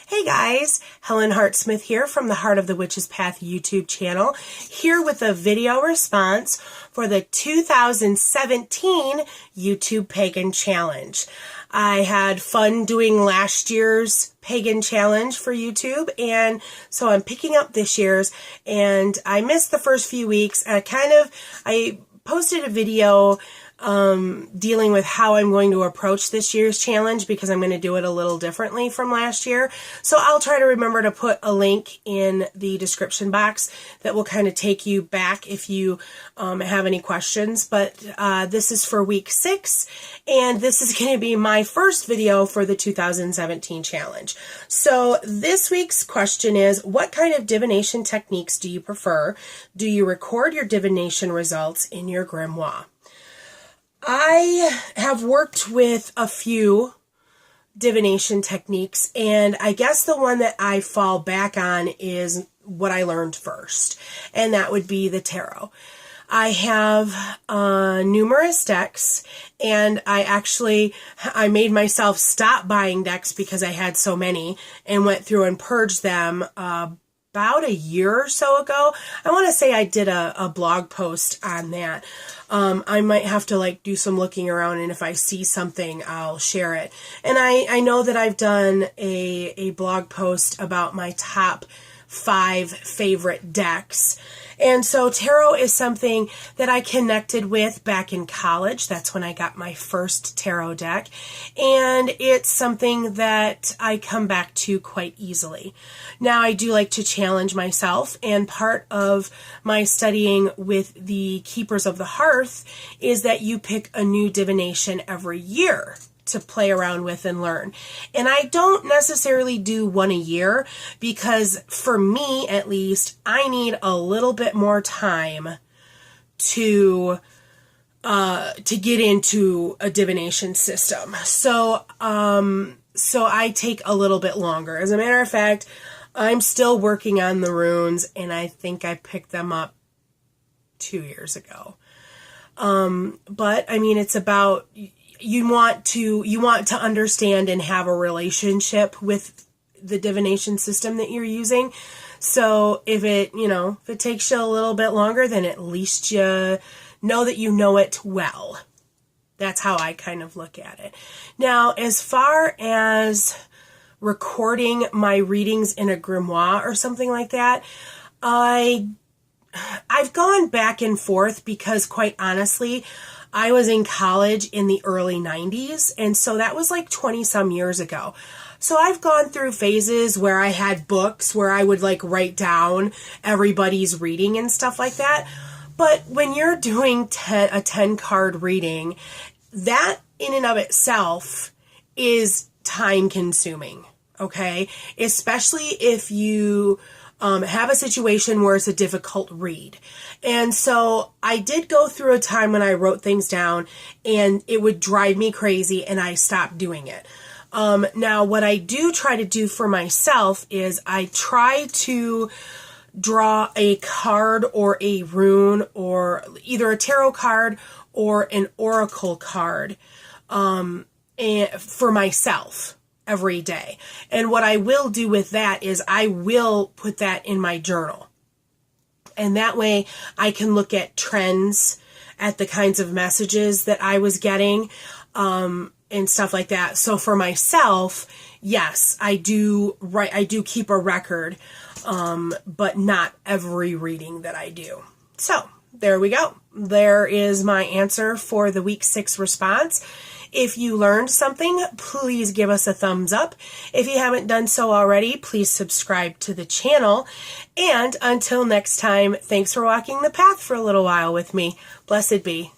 Hey guys, Helen Hartsmith here from the Heart of the Witch's Path YouTube channel, here with a video response for the 2017 YouTube Pagan Challenge. I had fun doing last year's Pagan Challenge for YouTube, and so I'm picking up this year's, and I missed the first few weeks. I posted a video dealing with how I'm going to approach this year's challenge because I'm going to do it a little differently from last year. So I'll try to remember to put a link in the description box that will kind of take you back if you have any questions. But this is for week 6, and this is going to be my first video for the 2017 challenge. So this week's question is, what kind of divination techniques do you prefer? Do you record your divination results in your grimoire? I have worked with a few divination techniques, and I guess the one that I fall back on is what I learned first, and that would be the tarot. I have numerous decks, and I made myself stop buying decks because I had so many and went through and purged them about a year or so ago. I want to say I did a blog post on that. I might have to do some looking around, and if I see something, I'll share it. And I know that I've done a blog post about my top 5 favorite decks. And so tarot is something that I connected with back in college. That's when I got my first tarot deck. And it's something that I come back to quite easily. Now, I do like to challenge myself, and part of my studying with the Keepers of the Hearth is that you pick a new divination every year to play around with and learn. And I don't necessarily do one a year because, for me at least, I need a little bit more time to get into a divination system. So I take a little bit longer. As a matter of fact, I'm still working on the runes, and I think I picked them up 2 years ago. But I mean, it's about, you want to understand and have a relationship with the divination system that you're using. So if it takes you a little bit longer, then at least you know that you know it well. That's how I kind of look at it. Now, as far as recording my readings in a grimoire or something like that, I've gone back and forth because, quite honestly, I was in college in the early 90s, and so that was 20 some years ago. So I've gone through phases where I had books where I would write down everybody's reading and stuff like that. But when you're doing a 10-card reading, that in and of itself is time consuming, okay? Especially if you have a situation where it's a difficult read. And so I did go through a time when I wrote things down and it would drive me crazy, and I stopped doing it. Now, what I do try to do for myself is I try to draw a card or a rune, or either a tarot card or an oracle card for myself every day. And what I will do with that is I will put that in my journal. And that way I can look at trends, at the kinds of messages that I was getting, and stuff like that. So for myself, yes, I do keep a record, but not every reading that I do. So there we go. There is my answer for the week 6 response. If you learned something, please give us a thumbs up. If you haven't done so already, please subscribe to the channel. And until next time, thanks for walking the path for a little while with me. Blessed be.